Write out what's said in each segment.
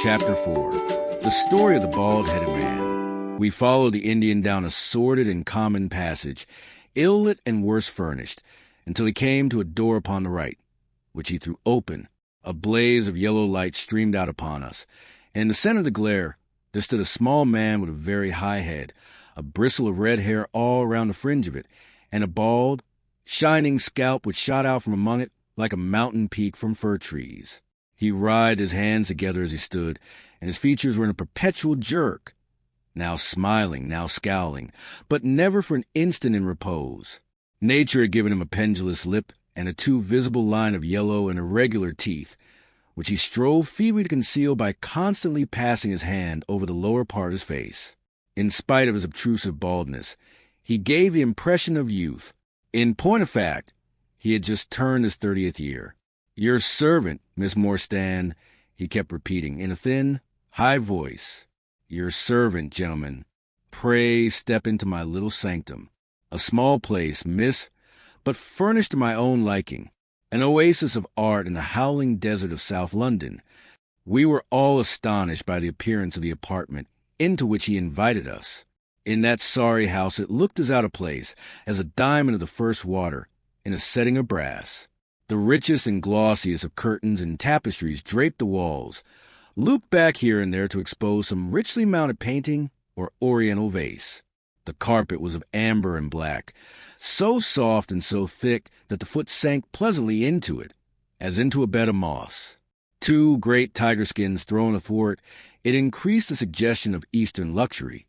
Chapter 4. The Story of the Bald-Headed Man. We follow the Indian down a sordid and common passage, ill-lit and worse furnished, until he came to a door upon the right, which he threw open. A blaze of yellow light streamed out upon us, and in the center of the glare there stood a small man with a very high head, a bristle of red hair all around the fringe of it, and a bald, shining scalp which shot out from among it like a mountain peak from fir trees. He writhed his hands together as he stood, and his features were in a perpetual jerk, now smiling, now scowling, but never for an instant in repose. Nature had given him a pendulous lip and a too visible line of yellow and irregular teeth, which he strove feebly to conceal by constantly passing his hand over the lower part of his face. In spite of his obtrusive baldness, he gave the impression of youth. In point of fact, he had just turned his 30th year. "Your servant, Miss Morstan," he kept repeating in a thin, high voice. "Your servant, gentlemen. Pray step into my little sanctum. A small place, miss, but furnished to my own liking. An oasis of art in the howling desert of South London." We were all astonished by the appearance of the apartment into which he invited us. In that sorry house it looked as out of place as a diamond of the first water in a setting of brass. The richest and glossiest of curtains and tapestries draped the walls, looped back here and there to expose some richly mounted painting or oriental vase. The carpet was of amber and black, so soft and so thick that the foot sank pleasantly into it, as into a bed of moss. Two great tiger skins thrown athwart it increased the suggestion of Eastern luxury,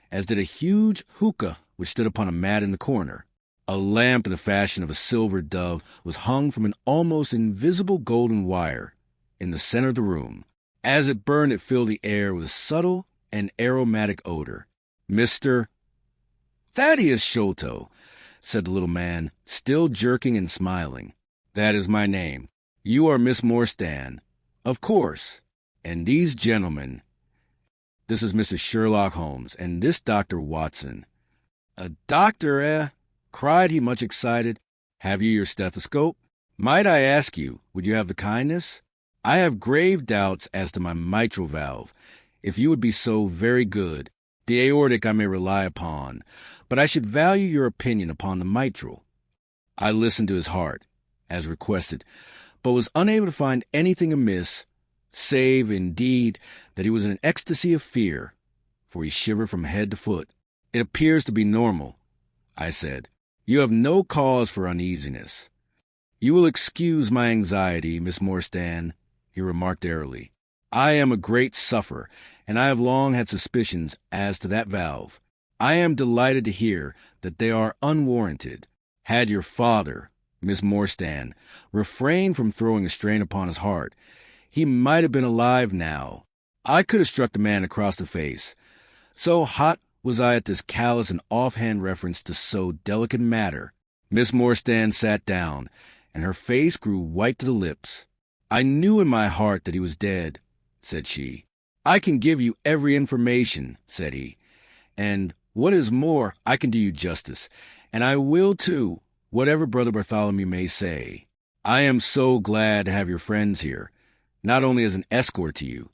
as did a huge hookah which stood upon a mat in the corner. A lamp in the fashion of a silver dove was hung from an almost invisible golden wire in the center of the room. As it burned, it filled the air with a subtle and aromatic odor. "Mr. Thaddeus Sholto," said the little man, still jerking and smiling. "That is my name. You are Miss Morstan, of course. And these gentlemen, this is Mr. Sherlock Holmes, and this Dr. Watson." "A doctor, eh?" cried he, much excited. "Have you your stethoscope? Might I ask you, would you have the kindness? I have grave doubts as to my mitral valve. If you would be so very good. The aortic I may rely upon, but I should value your opinion upon the mitral." I listened to his heart, as requested, but was unable to find anything amiss, save, indeed, that he was in an ecstasy of fear, for he shivered from head to foot. "It appears to be normal," I said. "You have no cause for uneasiness." "You will excuse my anxiety, Miss Morstan," he remarked airily. "I am a great sufferer, and I have long had suspicions as to that valve. I am delighted to hear that they are unwarranted. Had your father, Miss Morstan, refrained from throwing a strain upon his heart, he might have been alive now. I could have struck the man across the face. So hot was I at this callous and offhand reference to so delicate matter." Miss Morstan sat down, and her face grew white to the lips. "I knew in my heart that he was dead," said she. "I can give you every information," said he, "and, what is more, I can do you justice, and I will too, whatever Brother Bartholomew may say. I am so glad to have your friends here, not only as an escort to you,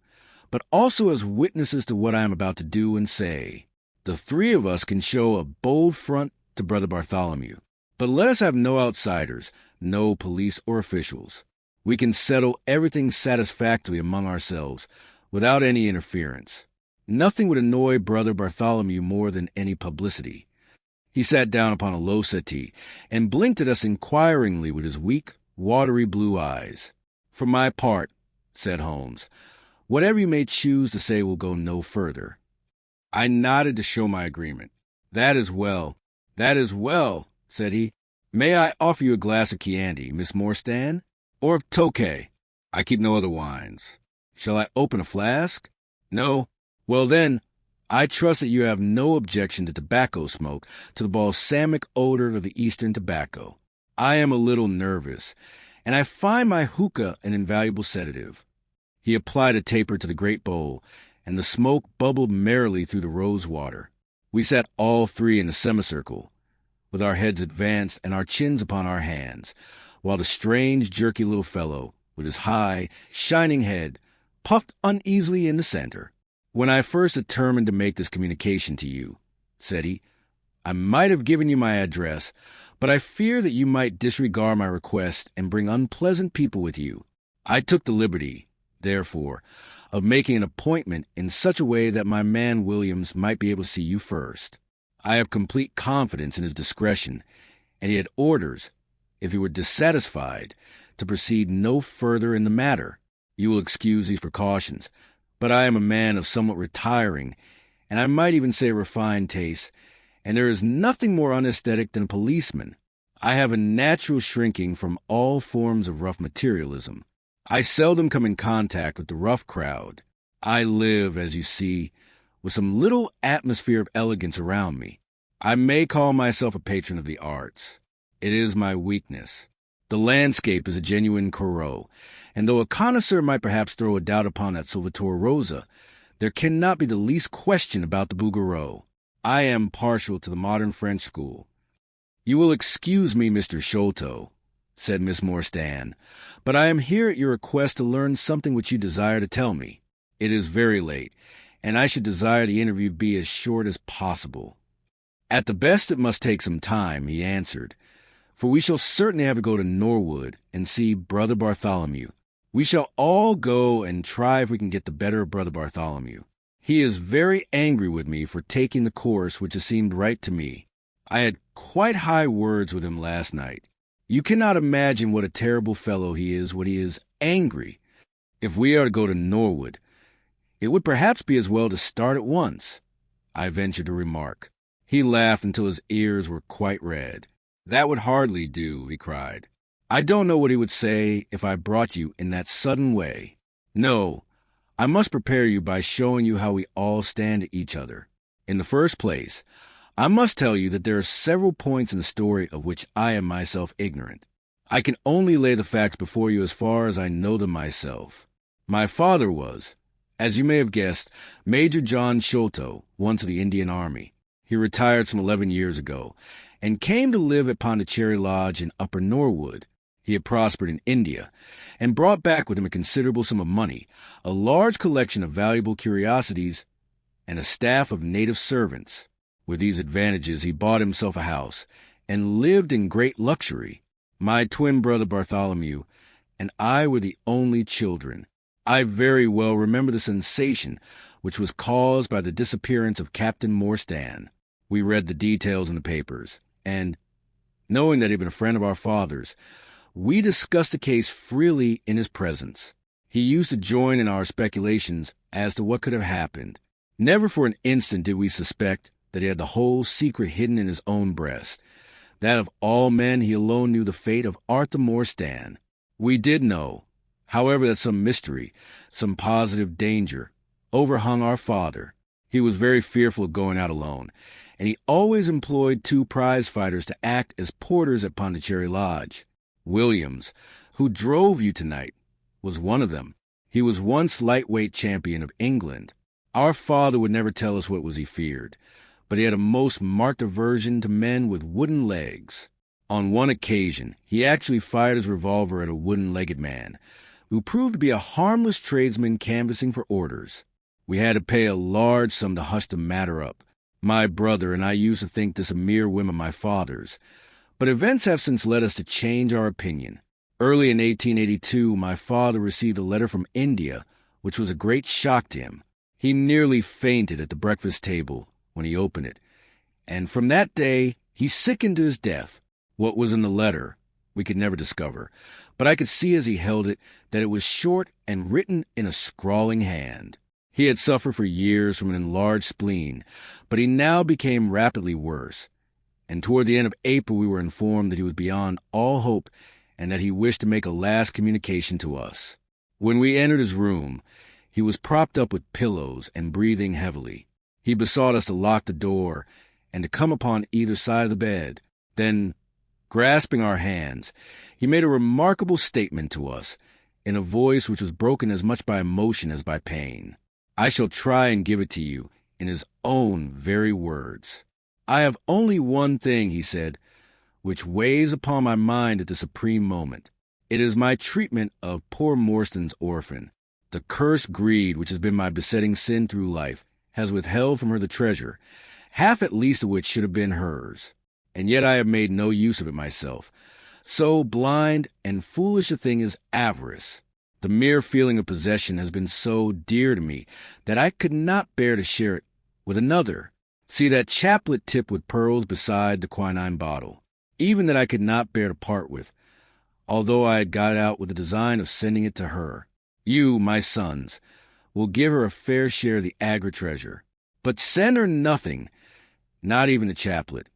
but also as witnesses to what I am about to do and say. The three of us can show a bold front to Brother Bartholomew. But let us have no outsiders, no police or officials. We can settle everything satisfactorily among ourselves, without any interference. Nothing would annoy Brother Bartholomew more than any publicity." He sat down upon a low settee, and blinked at us inquiringly with his weak, watery blue eyes. "For my part," said Holmes, "whatever you may choose to say will go no further." I nodded to show my agreement. "That is well, said he. "May I offer you a glass of Chianti, Miss Morstan? Or of Tokay? I keep no other wines. Shall I open a flask? No? Well then, I trust that you have no objection to tobacco smoke, to the balsamic odor of the Eastern tobacco. I am a little nervous, and I find my hookah an invaluable sedative." He applied a taper to the great bowl, and the smoke bubbled merrily through the rose water. We sat all three in a semicircle, with our heads advanced and our chins upon our hands, while the strange, jerky little fellow, with his high, shining head, puffed uneasily in the center. "When I first determined to make this communication to you," said he, "I might have given you my address, but I fear that you might disregard my request and bring unpleasant people with you. I took the liberty, therefore, of making an appointment in such a way that my man Williams might be able to see you first. I have complete confidence in his discretion, and he had orders, if he were dissatisfied, to proceed no further in the matter. You will excuse these precautions, but I am a man of somewhat retiring, and I might even say refined taste, and there is nothing more unaesthetic than a policeman. I have a natural shrinking from all forms of rough materialism. I seldom come in contact with the rough crowd. I live, as you see, with some little atmosphere of elegance around me. I may call myself a patron of the arts. It is my weakness. The landscape is a genuine Corot, and though a connoisseur might perhaps throw a doubt upon that Salvator Rosa, there cannot be the least question about the Bouguereau. I am partial to the modern French school. You will excuse me, Mr. Sholto, said Miss Morstan, but I am here at your request to learn something which you desire to tell me. It is very late, and I should desire the interview be as short as possible. At the best it must take some time, he answered, for we shall certainly have to go to Norwood and see Brother Bartholomew. We shall all go and try if we can get the better of Brother Bartholomew. He is very angry with me for taking the course which has seemed right to me. I had quite high words with him last night. You cannot imagine what a terrible fellow he is when he is angry. If we are to go to Norwood, it would perhaps be as well to start at once, I ventured to remark. He laughed until his ears were quite red. That would hardly do, he cried. I don't know what he would say if I brought you in that sudden way. No, I must prepare you by showing you how we all stand to each other. In the first place, I must tell you that there are several points in the story of which I am myself ignorant. I can only lay the facts before you as far as I know them myself. My father was, as you may have guessed, Major John Sholto, once of the Indian Army. He retired some 11 years ago, and came to live at Pondicherry Lodge in Upper Norwood. He had prospered in India, and brought back with him a considerable sum of money, a large collection of valuable curiosities, and a staff of native servants. With these advantages he bought himself a house, and lived in great luxury. My twin brother Bartholomew and I were the only children. I very well remember the sensation which was caused by the disappearance of Captain Morstan. We read the details in the papers, and, knowing that he had been a friend of our father's, we discussed the case freely in his presence. He used to join in our speculations as to what could have happened. Never for an instant did we suspect that he had the whole secret hidden in his own breast. That of all men he alone knew the fate of Arthur Morstan. We did know, however, that some mystery, some positive danger, overhung our father. He was very fearful of going out alone, and he always employed 2 prize fighters to act as porters at Pondicherry Lodge. Williams, who drove you tonight, was one of them. He was once lightweight champion of England. Our father would never tell us what was he feared, but he had a most marked aversion to men with wooden legs. On one occasion, he actually fired his revolver at a wooden-legged man, who proved to be a harmless tradesman canvassing for orders. We had to pay a large sum to hush the matter up. My brother and I used to think this a mere whim of my father's, but events have since led us to change our opinion. Early in 1882, my father received a letter from India, which was a great shock to him. He nearly fainted at the breakfast table when he opened it, and from that day he sickened to his death. What was in the letter we could never discover, but I could see as he held it that it was short and written in a scrawling hand. He had suffered for years from an enlarged spleen, but he now became rapidly worse, and toward the end of April we were informed that he was beyond all hope and that he wished to make a last communication to us. When we entered his room, he was propped up with pillows and breathing heavily. He besought us to lock the door and to come upon either side of the bed. Then, grasping our hands, he made a remarkable statement to us, in a voice which was broken as much by emotion as by pain. I shall try and give it to you in his own very words. I have only one thing, he said, which weighs upon my mind at the supreme moment. It is my treatment of poor Morstan's orphan. The cursed greed which has been my besetting sin through life has withheld from her the treasure, half at least of which should have been hers. And yet I have made no use of it myself. So blind and foolish a thing is avarice. The mere feeling of possession has been so dear to me that I could not bear to share it with another. See that chaplet tipped with pearls beside the quinine bottle, even that I could not bear to part with, although I had got it out with the design of sending it to her. You, my sons, will give her a fair share of the Agra treasure, but send her nothing, not even the chaplet,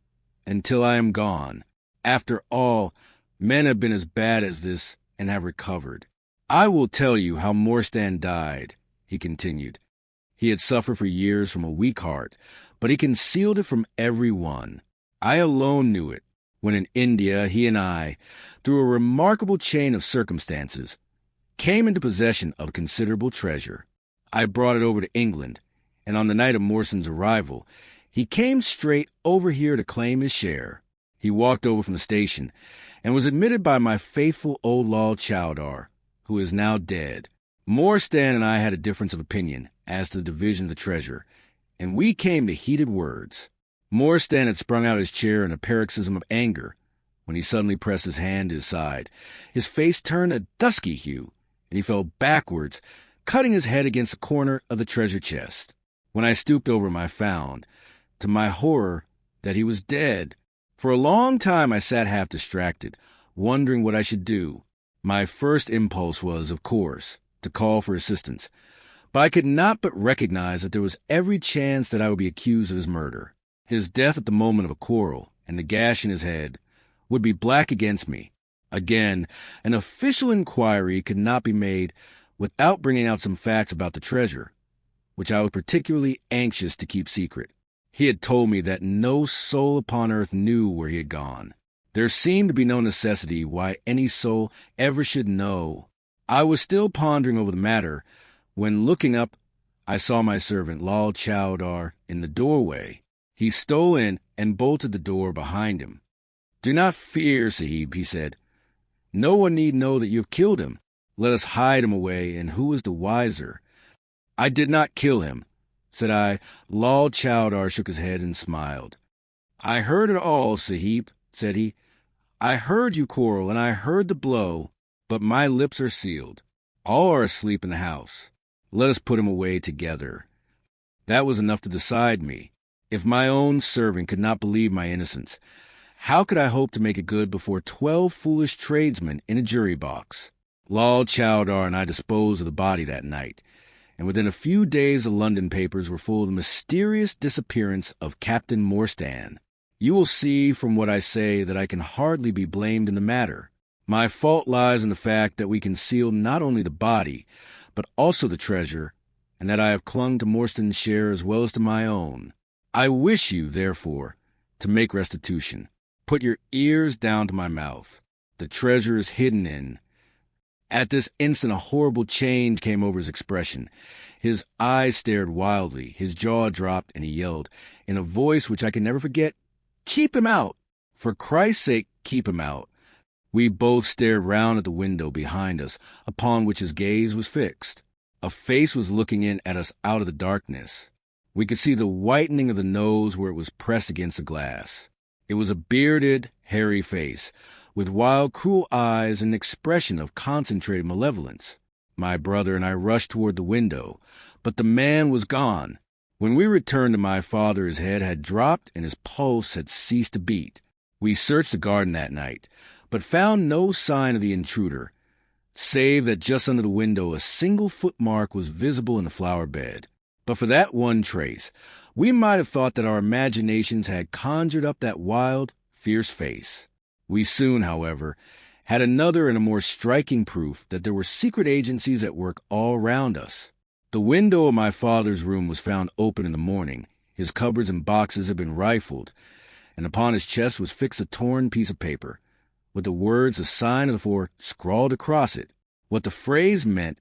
until I am gone. After all, men have been as bad as this and have recovered. I will tell you how Morstan died, he continued. He had suffered for years from a weak heart, but he concealed it from every one. I alone knew it, when in India he and I, through a remarkable chain of circumstances, came into possession of considerable treasure. I brought it over to England, and on the night of Morstan's arrival, he came straight over here to claim his share. He walked over from the station, and was admitted by my faithful old Lal Chowdar, who is now dead. Morstan and I had a difference of opinion as to the division of the treasure, and we came to heated words. Morstan had sprung out of his chair in a paroxysm of anger, when he suddenly pressed his hand to his side. His face turned a dusky hue, and he fell backwards, cutting his head against the corner of the treasure chest. When I stooped over him, I found, to my horror, that he was dead. For a long time I sat half distracted, wondering what I should do. My first impulse was, of course, to call for assistance, but I could not but recognize that there was every chance that I would be accused of his murder. His death at the moment of a quarrel, and the gash in his head, would be black against me. Again, an official inquiry could not be made without bringing out some facts about the treasure, which I was particularly anxious to keep secret. He had told me that no soul upon earth knew where he had gone. There seemed to be no necessity why any soul ever should know. I was still pondering over the matter, when, looking up, I saw my servant Lal Chowdar in the doorway. He stole in and bolted the door behind him. "Do not fear, Sahib," he said. "No one need know that you have killed him. Let us hide him away, and who is the wiser?" "I did not kill him," said I. Lal Chowdar shook his head and smiled. "I heard it all, Sahib," said he. "I heard you quarrel, and I heard the blow, but my lips are sealed. All are asleep in the house. Let us put him away together." That was enough to decide me. If my own servant could not believe my innocence, how could I hope to make it good before 12 foolish tradesmen in a jury box? Lal Chowdar and I disposed of the body that night, and within a few days the London papers were full of the mysterious disappearance of Captain Morstan. You will see from what I say that I can hardly be blamed in the matter. My fault lies in the fact that we concealed not only the body, but also the treasure, and that I have clung to Morstan's share as well as to my own. I wish you, therefore, to make restitution. Put your ears down to my mouth. The treasure is hidden in... At this instant a horrible change came over his expression. His eyes stared wildly, his jaw dropped, and he yelled, in a voice which I can never forget, "Keep him out! For Christ's sake, keep him out!" We both stared round at the window behind us, upon which his gaze was fixed. A face was looking in at us out of the darkness. We could see the whitening of the nose where it was pressed against the glass. It was a bearded, hairy face, with wild, cruel eyes and an expression of concentrated malevolence. My brother and I rushed toward the window, but the man was gone. When we returned to my father, his head had dropped and his pulse had ceased to beat. We searched the garden that night, but found no sign of the intruder, save that just under the window a single footmark was visible in the flower bed. But for that one trace, we might have thought that our imaginations had conjured up that wild, fierce face. We soon, however, had another and a more striking proof that there were secret agencies at work all round us. The window of my father's room was found open in the morning. His cupboards and boxes had been rifled, and upon his chest was fixed a torn piece of paper, with the words "A Sign of the Four" scrawled across it. What the phrase meant,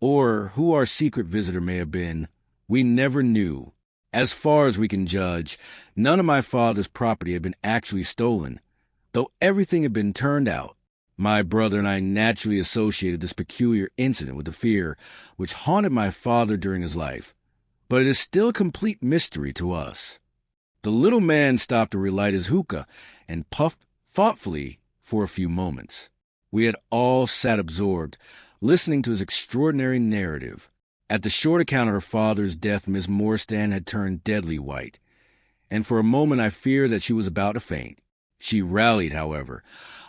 or who our secret visitor may have been, we never knew. As far as we can judge, none of my father's property had been actually stolen, though everything had been turned out. My brother and I naturally associated this peculiar incident with the fear which haunted my father during his life, but it is still a complete mystery to us. The little man stopped to relight his hookah and puffed thoughtfully for a few moments. We had all sat absorbed, listening to his extraordinary narrative. At the short account of her father's death, Miss Morstan had turned deadly white, and for a moment I feared that she was about to faint. She rallied, however,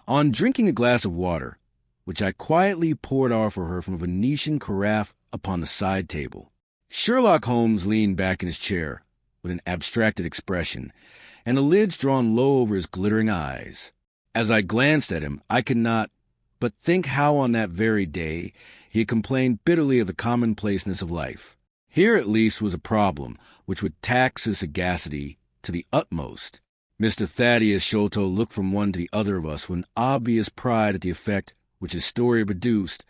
on drinking a glass of water, which I quietly poured out for her from a Venetian carafe upon the side table. Sherlock Holmes leaned back in his chair with an abstracted expression, and the lids drawn low over his glittering eyes. As I glanced at him, I could not but think how on that very day he had complained bitterly of the commonplaceness of life. Here at least was a problem which would tax his sagacity to the utmost. Mr. Thaddeus Sholto looked from one to the other of us with an obvious pride at the effect which his story had produced,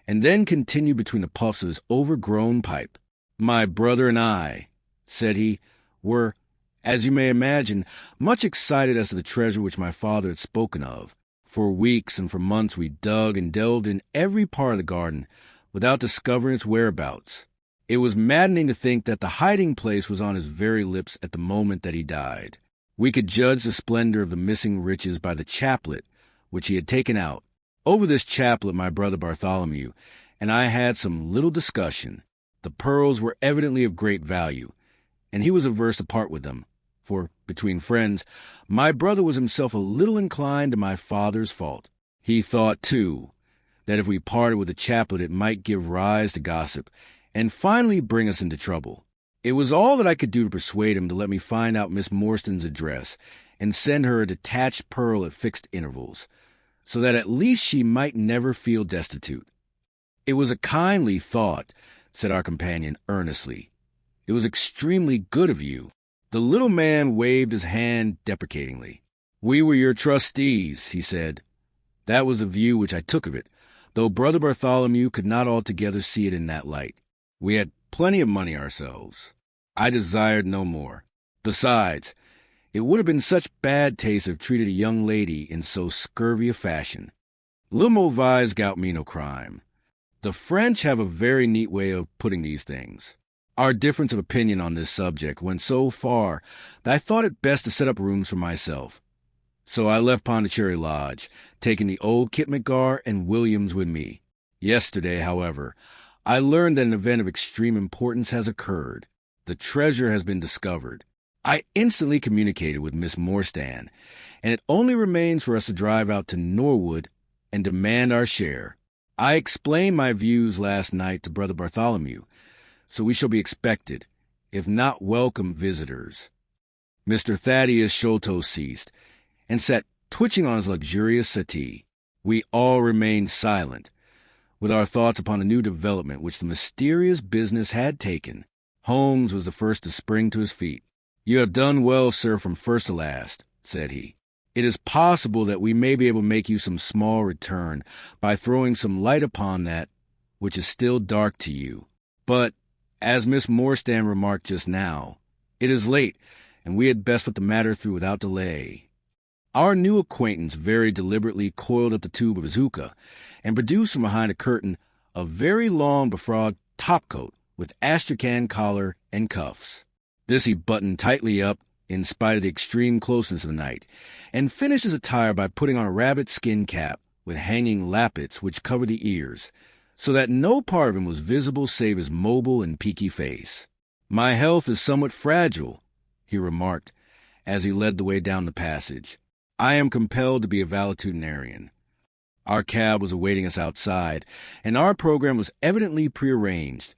and then continued between the puffs of his overgrown pipe. "My brother and I," said he, "were, as you may imagine, much excited as to the treasure which my father had spoken of. For weeks and for months we dug and delved in every part of the garden without discovering its whereabouts. It was maddening to think that the hiding place was on his very lips at the moment that he died. We could judge the splendor of the missing riches by the chaplet which he had taken out. Over this chaplet my brother Bartholomew and I had some little discussion. The pearls were evidently of great value, and he was averse to part with them, for, between friends, my brother was himself a little inclined to my father's fault. He thought, too, that if we parted with the chaplet it might give rise to gossip, and finally bring us into trouble. It was all that I could do to persuade him to let me find out Miss Morstan's address, and send her a detached pearl at fixed intervals, so that at least she might never feel destitute. "It was a kindly thought," said our companion earnestly. "It was extremely good of you." The little man waved his hand deprecatingly. "We were your trustees," he said. That was the view which I took of it, though Brother Bartholomew could not altogether see it in that light. We had plenty of money ourselves. I desired no more. Besides, it would have been such bad taste to have treated a young lady in so scurvy a fashion. Le mauvais gout me no crime. The French have a very neat way of putting these things. Our difference of opinion on this subject went so far that I thought it best to set up rooms for myself. So I left Pondicherry Lodge, taking the old Kitmutgar and Williams with me. Yesterday, however, I learned that an event of extreme importance has occurred. The treasure has been discovered. I instantly communicated with Miss Morstan, and it only remains for us to drive out to Norwood and demand our share. I explained my views last night to Brother Bartholomew, so we shall be expected, if not welcome, visitors. Mr. Thaddeus Sholto ceased, and sat twitching on his luxurious settee. We all remained silent, with our thoughts upon the new development which the mysterious business had taken. Holmes was the first to spring to his feet. "You have done well, sir, from first to last," said he. "It is possible that we may be able to make you some small return by throwing some light upon that which is still dark to you. But, as Miss Morstan remarked just now, it is late, and we had best put the matter through without delay." Our new acquaintance very deliberately coiled up the tube of his hookah, and produced from behind a curtain a very long befrogged topcoat with astrakhan collar and cuffs. This he buttoned tightly up, in spite of the extreme closeness of the night, and finished his attire by putting on a rabbit skin cap with hanging lappets which covered the ears, so that no part of him was visible save his mobile and peaky face. "My health is somewhat fragile," he remarked, as he led the way down the passage. "I am compelled to be a valetudinarian." Our cab was awaiting us outside, and our program was evidently prearranged,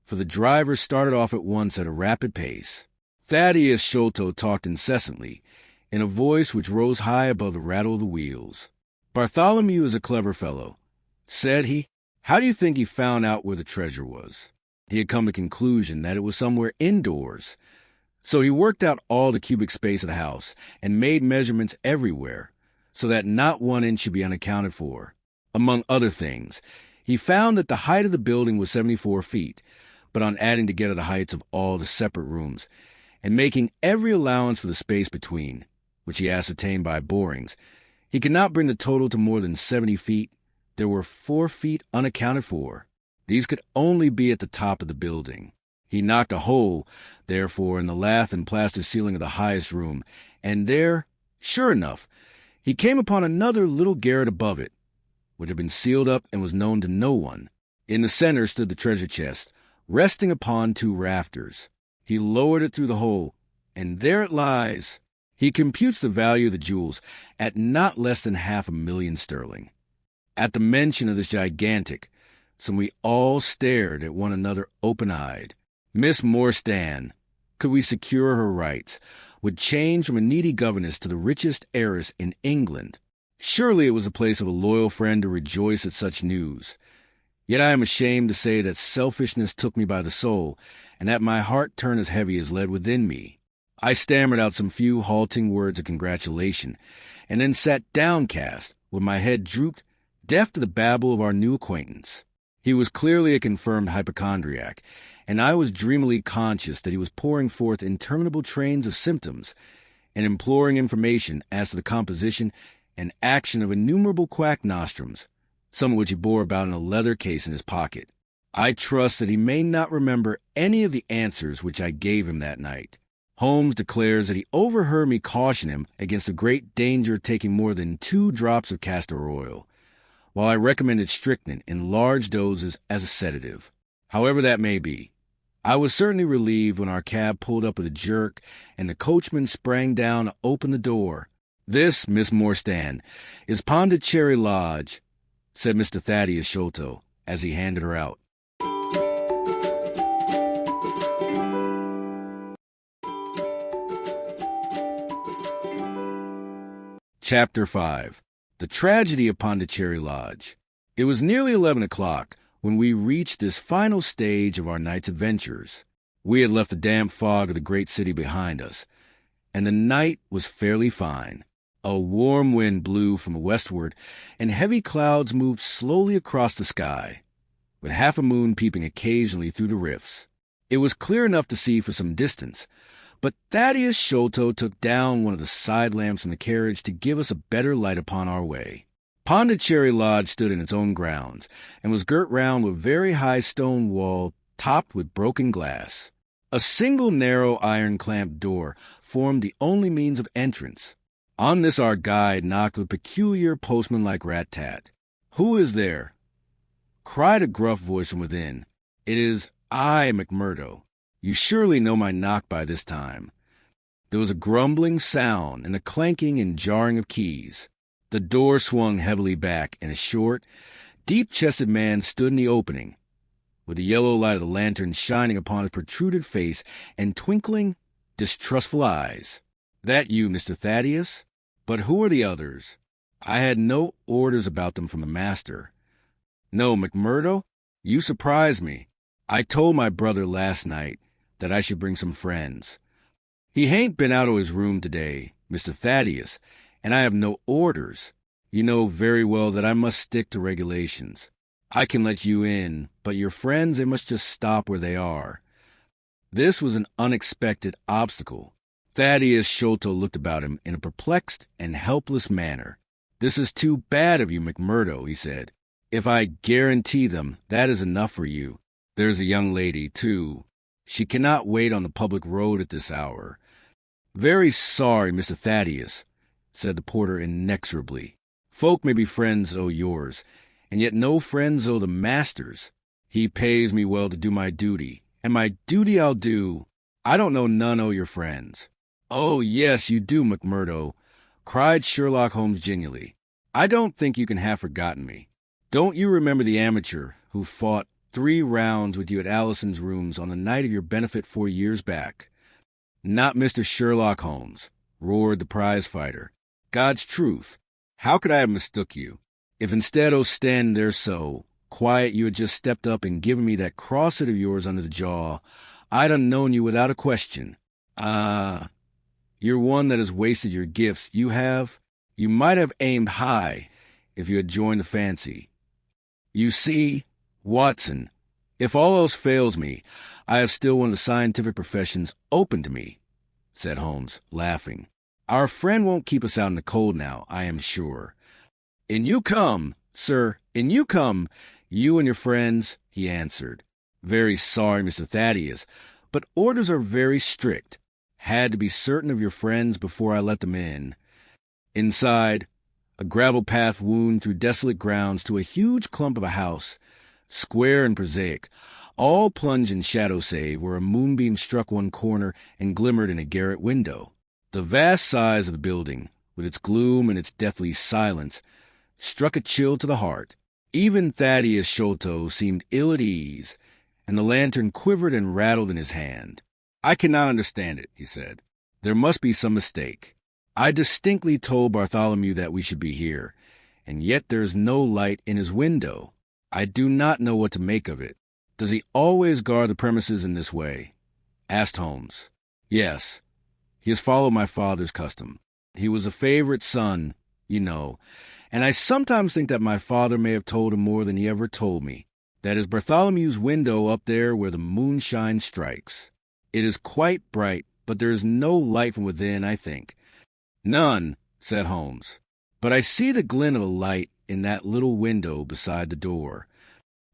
for the driver started off at once at a rapid pace. Thaddeus Sholto talked incessantly, in a voice which rose high above the rattle of the wheels. "Bartholomew is a clever fellow," said he. "How do you think he found out where the treasure was?" He had come to the conclusion that it was somewhere indoors. So he worked out all the cubic space of the house, and made measurements everywhere, so that not 1 inch should be unaccounted for. Among other things, he found that the height of the building was 74 feet, but on adding together the heights of all the separate rooms, and making every allowance for the space between, which he ascertained by borings, He could not bring the total to more than 70 feet. There were 4 feet unaccounted for. These could only be at the top of the building. He knocked a hole, therefore, in the lath and plaster ceiling of the highest room, and there, sure enough, he came upon another little garret above it, which had been sealed up and was known to no one. In the center stood the treasure chest, resting upon 2 rafters. He lowered it through the hole, and there it lies. He computes the value of the jewels at not less than £500,000 sterling. At the mention of this gigantic sum, we all stared at one another open-eyed. Miss Morstan, could we secure her rights, would change from a needy governess to the richest heiress in England. Surely it was the place of a loyal friend to rejoice at such news. Yet I am ashamed to say that selfishness took me by the soul, and that my heart turned as heavy as lead within me. I stammered out some few halting words of congratulation, and then sat downcast, with my head drooped, deaf to the babble of our new acquaintance. He was clearly a confirmed hypochondriac, and I was dreamily conscious that he was pouring forth interminable trains of symptoms and imploring information as to the composition and action of innumerable quack nostrums, some of which he bore about in a leather case in his pocket. I trust that he may not remember any of the answers which I gave him that night. Holmes declares that he overheard me caution him against the great danger of taking more than 2 drops of castor oil, while I recommended strychnine in large doses as a sedative. However that may be, I was certainly relieved when our cab pulled up with a jerk and the coachman sprang down to open the door. "This, Miss Morstan, is Pondicherry Lodge," said Mr. Thaddeus Sholto, as he handed her out. Chapter 5. The Tragedy of Pondicherry Lodge. It was nearly 11 o'clock when we reached this final stage of our night's adventures. We had left the damp fog of the great city behind us, and the night was fairly fine. A warm wind blew from the westward, and heavy clouds moved slowly across the sky, with half a moon peeping occasionally through the rifts. It was clear enough to see for some distance, but Thaddeus Sholto took down one of the side lamps from the carriage to give us a better light upon our way. Pondicherry Lodge stood in its own grounds, and was girt round with a very high stone wall topped with broken glass. A single narrow iron-clamped door formed the only means of entrance. On this our guide knocked with peculiar postman-like rat-tat. "Who is there?" cried a gruff voice from within. "It is I, McMurdo. You surely know my knock by this time." There was a grumbling sound and a clanking and jarring of keys. The door swung heavily back, and a short, deep-chested man stood in the opening, with the yellow light of the lantern shining upon his protruded face and twinkling, distrustful eyes. "That you, Mr. Thaddeus? But who are the others?" I had no orders about them from the master. "No, McMurdo, you surprise me. I told my brother last night that I should bring some friends. He hain't been out of his room today, Mr. Thaddeus, and I have no orders. You know very well that I must stick to regulations. I can let you in, but your friends, they must just stop where they are." This was an unexpected obstacle. Thaddeus Sholto looked about him in a perplexed and helpless manner. "This is too bad of you, McMurdo," he said. "If I guarantee them, that is enough for you. There's a young lady, too. She cannot wait on the public road at this hour." "Very sorry, Mr. Thaddeus," said the porter inexorably. "Folk may be friends o' yours, and yet no friends o' the master's. He pays me well to do my duty, and my duty I'll do. I don't know none o' your friends." "Oh, yes, you do, McMurdo," cried Sherlock Holmes genially. "I don't think you can have forgotten me. Don't you remember the amateur who fought 3 rounds with you at Allison's rooms on the night of your benefit 4 years back?" "Not Mr. Sherlock Holmes," roared the prize-fighter. "God's truth, how could I have mistook you? If instead o' standing there so quiet you had just stepped up and given me that crosset of yours under the jaw, I'd unknown you without a question. Ah, you're one that has wasted your gifts, you have. You might have aimed high if you had joined the fancy. You see, Watson, if all else fails me, I have still one of the scientific professions open to me," said Holmes, laughing. Our friend won't keep us out in the cold now, I am sure. In you come, sir, in you come, you and your friends, he answered. Very sorry, Mr. Thaddeus, but orders are very strict. Had to be certain of your friends before I let them in. Inside, a gravel path wound through desolate grounds to a huge clump of a house, square and prosaic, all plunged in shadow save where a moonbeam struck one corner and glimmered in a garret window. The vast size of the building, with its gloom and its deathly silence, struck a chill to the heart. Even Thaddeus Sholto seemed ill at ease, and the lantern quivered and rattled in his hand. I cannot understand it, he said. There must be some mistake. I distinctly told Bartholomew that we should be here, and yet there is no light in his window. I do not know what to make of it. Does he always guard the premises in this way? Asked Holmes. Yes. He has followed my father's custom. He was a favorite son, you know, and I sometimes think that my father may have told him more than he ever told me. That is Bartholomew's window up there where the moonshine strikes. It is quite bright, but there is no light from within, I think. None, said Holmes. But I see the glint of a light in that little window beside the door.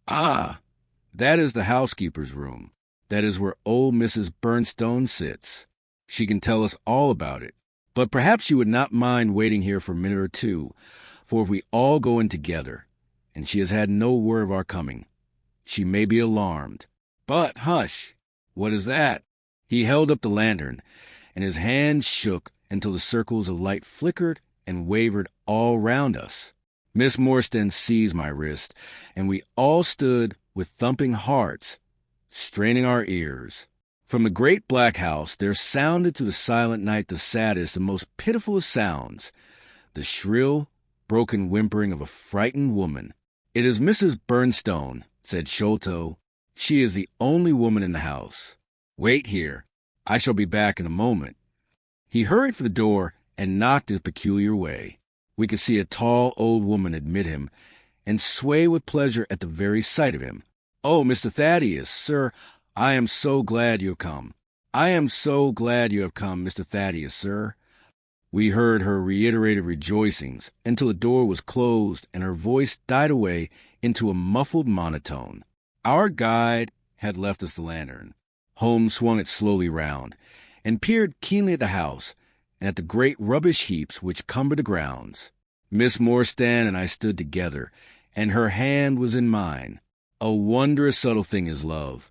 Ah, that is the housekeeper's room. That is where old Mrs. Bernstone sits. She can tell us all about it. But perhaps you would not mind waiting here for a minute or two, for if we all go in together, and she has had no word of our coming, she may be alarmed. But hush! What is that? He held up the lantern, and his hand shook until the circles of light flickered and wavered all round us. Miss Morstan seized my wrist, and we all stood with thumping hearts, straining our ears. From the great black house there sounded to the silent night the saddest and most pitiful of sounds, the shrill, broken whimpering of a frightened woman. It is Mrs. Bernstone, said Sholto. She is the only woman in the house. Wait here. I shall be back in a moment. He hurried for the door and knocked his peculiar way. We could see a tall old woman admit him and sway with pleasure at the very sight of him. Oh, Mr. Thaddeus, sir, I am so glad you have come. I am so glad you have come, Mr. Thaddeus, sir. We heard her reiterated rejoicings until the door was closed and her voice died away into a muffled monotone. Our guide had left us the lantern. Holmes swung it slowly round and peered keenly at the house and at the great rubbish heaps which cumbered the grounds. Miss Morstan and I stood together, and her hand was in mine. A wondrous subtle thing is love.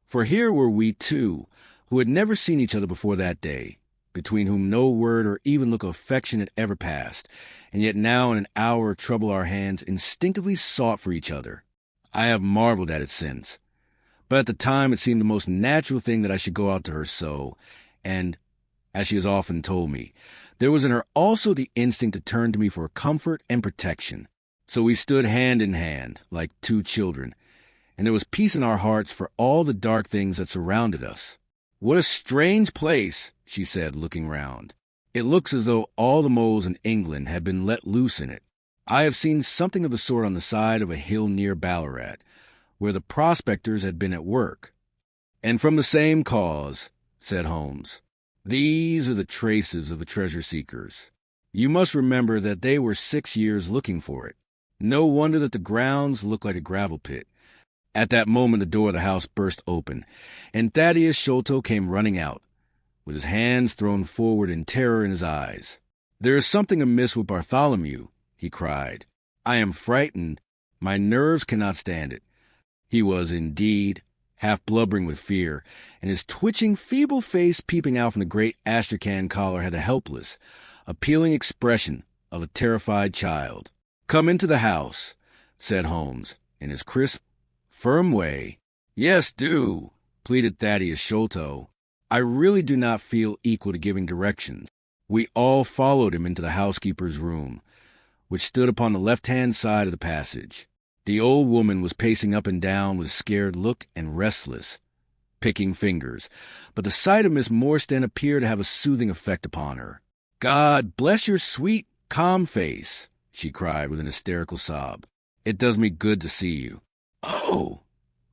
For here were we two, who had never seen each other before that day, between whom no word or even look of affection had ever passed, and yet now in an hour of trouble our hands instinctively sought for each other. I have marveled at it since. But at the time it seemed the most natural thing that I should go out to her so, and, as she has often told me, there was in her also the instinct to turn to me for comfort and protection. So we stood hand in hand, like two children, and there was peace in our hearts for all the dark things that surrounded us. What a strange place, she said, looking round. It looks as though all the moles in England had been let loose in it. I have seen something of the sort on the side of a hill near Ballarat, where the prospectors had been at work. And from the same cause, said Holmes. These are the traces of the treasure-seekers. You must remember that they were 6 years looking for it. No wonder that the grounds looked like a gravel pit. At that moment the door of the house burst open, and Thaddeus Sholto came running out, with his hands thrown forward and terror in his eyes. There is something amiss with Bartholomew, he cried. I am frightened. My nerves cannot stand it. He was, indeed, half blubbering with fear, and his twitching, feeble face peeping out from the great astrakhan collar had the helpless, appealing expression of a terrified child. Come into the house, said Holmes, in his crisp, firm way. Yes, do, pleaded Thaddeus Sholto. I really do not feel equal to giving directions. We all followed him into the housekeeper's room, which stood upon the left-hand side of the passage. The old woman was pacing up and down with a scared look and restless, picking fingers, but the sight of Miss Morstan appeared to have a soothing effect upon her. God bless your sweet, calm face, she cried with an hysterical sob. It does me good to see you. Oh,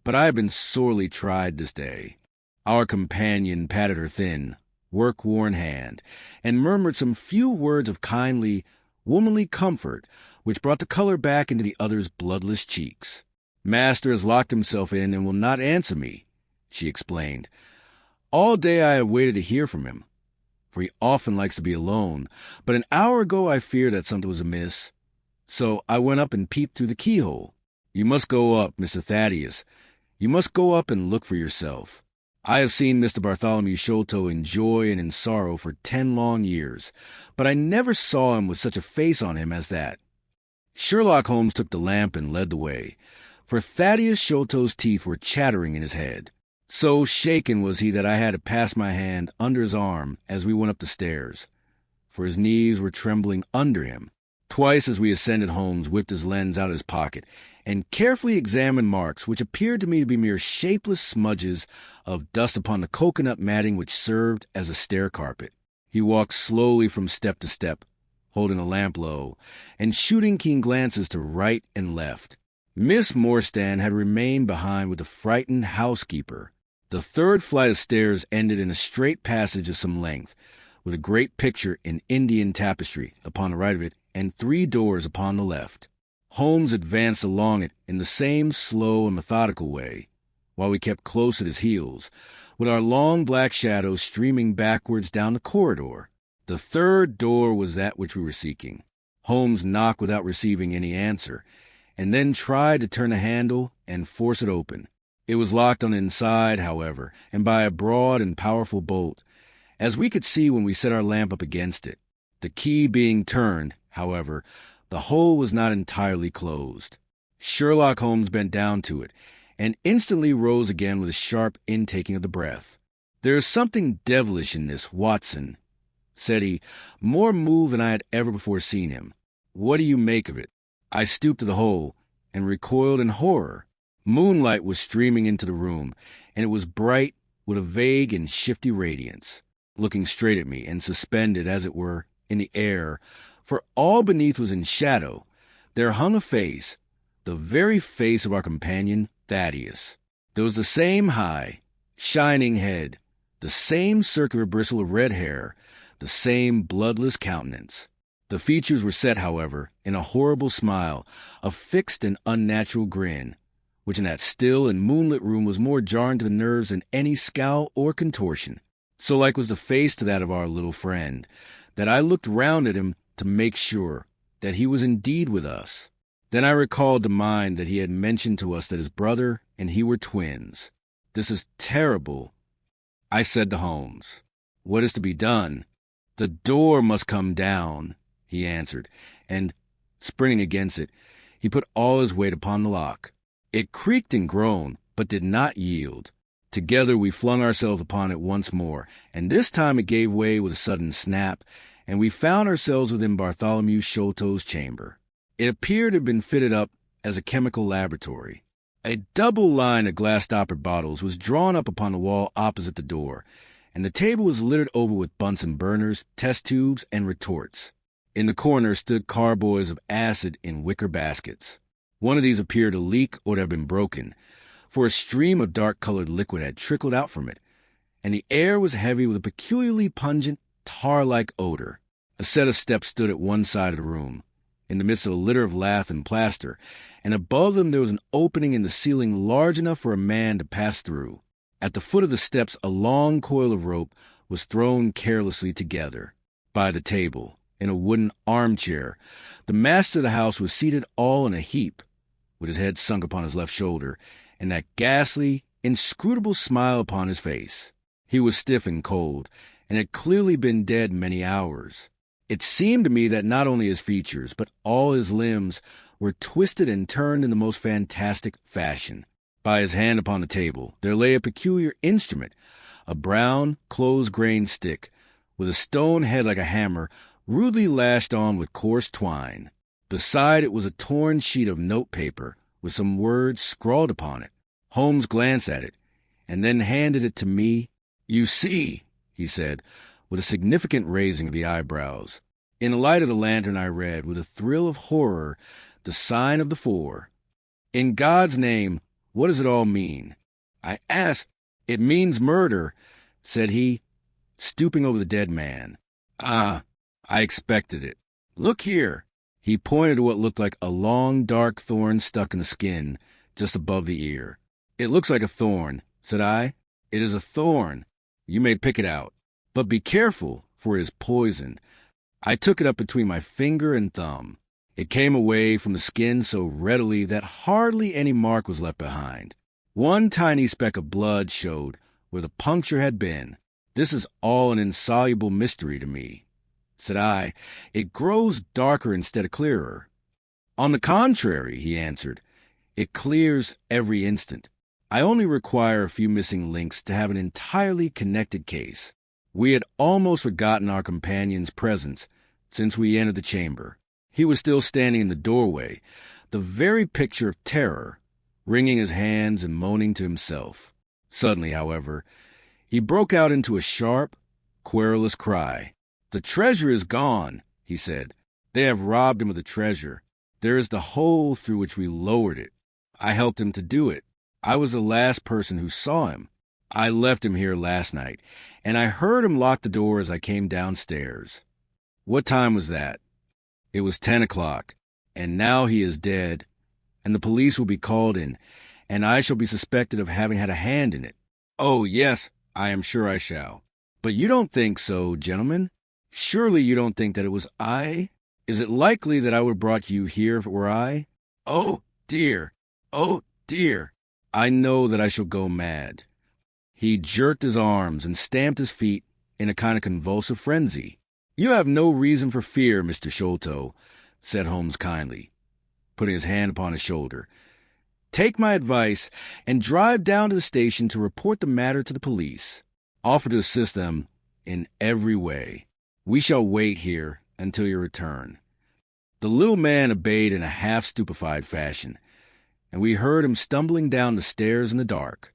but I have been sorely tried this day. Our companion patted her thin, work-worn hand, and murmured some few words of kindly, womanly comfort, which brought the color back into the other's bloodless cheeks. "Master has locked himself in and will not answer me," she explained. "All day I have waited to hear from him, for he often likes to be alone, but an hour ago I feared that something was amiss. So I went up and peeped through the keyhole. You must go up, Mr. Thaddeus. You must go up and look for yourself. I have seen Mr. Bartholomew Sholto in joy and in sorrow for 10 long years, but I never saw him with such a face on him as that." Sherlock Holmes took the lamp and led the way, for Thaddeus Sholto's teeth were chattering in his head. So shaken was he that I had to pass my hand under his arm as we went up the stairs, for his knees were trembling under him. Twice as we ascended, Holmes whipped his lens out of his pocket and carefully examined marks which appeared to me to be mere shapeless smudges of dust upon the coconut matting which served as a stair carpet. He walked slowly from step to step, holding the lamp low, and shooting keen glances to right and left. Miss Morstan had remained behind with the frightened housekeeper. The third flight of stairs ended in a straight passage of some length, with a great picture in Indian tapestry upon the right of it and 3 doors upon the left. Holmes advanced along it in the same slow and methodical way, while we kept close at his heels, with our long black shadows streaming backwards down the corridor. The 3rd door was that which we were seeking. Holmes knocked without receiving any answer, and then tried to turn the handle and force it open. It was locked on the inside, however, and by a broad and powerful bolt, as we could see when we set our lamp up against it. The key being turned, however, the hole was not entirely closed. Sherlock Holmes bent down to it, and instantly rose again with a sharp intaking of the breath. "There is something devilish in this, Watson," said he, more moved than I had ever before seen him. "What do you make of it?" I stooped to the hole, and recoiled in horror. Moonlight was streaming into the room, and it was bright with a vague and shifty radiance, looking straight at me, and suspended, as it were, in the air, for all beneath was in shadow. There hung a face, the very face of our companion Thaddeus. There was the same high, shining head, the same circular bristle of red hair, the same bloodless countenance. The features were set, however, in a horrible smile, a fixed and unnatural grin, which in that still and moonlit room was more jarring to the nerves than any scowl or contortion. So like was the face to that of our little friend, that I looked round at him to make sure that he was indeed with us. Then I recalled to mind that he had mentioned to us that his brother and he were twins. "This is terrible," I said to Holmes. "What is to be done?" "The door must come down," he answered, and, springing against it, he put all his weight upon the lock. It creaked and groaned, but did not yield. Together we flung ourselves upon it once more, and this time it gave way with a sudden snap, and we found ourselves within Bartholomew Sholto's chamber. It appeared to have been fitted up as a chemical laboratory. A double line of glass stoppered bottles was drawn up upon the wall opposite the door, and the table was littered over with Bunsen burners, test tubes, and retorts. In the corner stood carboys of acid in wicker baskets. One of these appeared to leak or to have been broken, for a stream of dark-colored liquid had trickled out from it, and the air was heavy with a peculiarly pungent, tar-like odor. A set of steps stood at one side of the room, in the midst of a litter of lath and plaster, and above them there was an opening in the ceiling large enough for a man to pass through. At the foot of the steps a long coil of rope was thrown carelessly together. By the table, in a wooden armchair, the master of the house was seated all in a heap, with his head sunk upon his left shoulder, and that ghastly, inscrutable smile upon his face. He was stiff and cold, and had clearly been dead many hours. It seemed to me that not only his features, but all his limbs were twisted and turned in the most fantastic fashion. By his hand upon the table there lay a peculiar instrument, a brown, close-grained stick, with a stone head like a hammer, rudely lashed on with coarse twine. Beside it was a torn sheet of note-paper, with some words scrawled upon it. Holmes glanced at it, and then handed it to me. "You see," he said, with a significant raising of the eyebrows. In the light of the lantern I read, with a thrill of horror, the sign of the 4. "In God's name, what does it all mean?" I asked. "It means murder," said he, stooping over the dead man. "Ah, I expected it. Look here." He pointed to what looked like a long, dark thorn stuck in the skin just above the ear. "It looks like a thorn," said I. "It is a thorn. You may pick it out. But be careful, for it is poison." I took it up between my finger and thumb. It came away from the skin so readily that hardly any mark was left behind. One tiny speck of blood showed where the puncture had been. "This is all an insoluble mystery to me," said I. "It grows darker instead of clearer." "On the contrary," he answered, "it clears every instant. I only require a few missing links to have an entirely connected case." We had almost forgotten our companion's presence since we entered the chamber. He was still standing in the doorway, the very picture of terror, wringing his hands and moaning to himself. Suddenly, however, he broke out into a sharp, querulous cry. "The treasure is gone," he said. "They have robbed him of the treasure. There is the hole through which we lowered it. I helped him to do it. I was the last person who saw him. I left him here last night, and I heard him lock the door as I came downstairs." "What time was that?" "It was 10 o'clock, and now he is dead, and the police will be called in, and I shall be suspected of having had a hand in it." "Oh, yes, I am sure I shall. But you don't think so, gentlemen? Surely you don't think that it was I? Is it likely that I would have brought you here if it were I? Oh, dear! Oh, dear! I know that I shall go mad." He jerked his arms and stamped his feet in a kind of convulsive frenzy. "You have no reason for fear, Mr. Sholto," said Holmes kindly, putting his hand upon his shoulder. "Take my advice and drive down to the station to report the matter to the police. Offer to assist them in every way. We shall wait here until your return." The little man obeyed in a half-stupefied fashion, and we heard him stumbling down the stairs in the dark.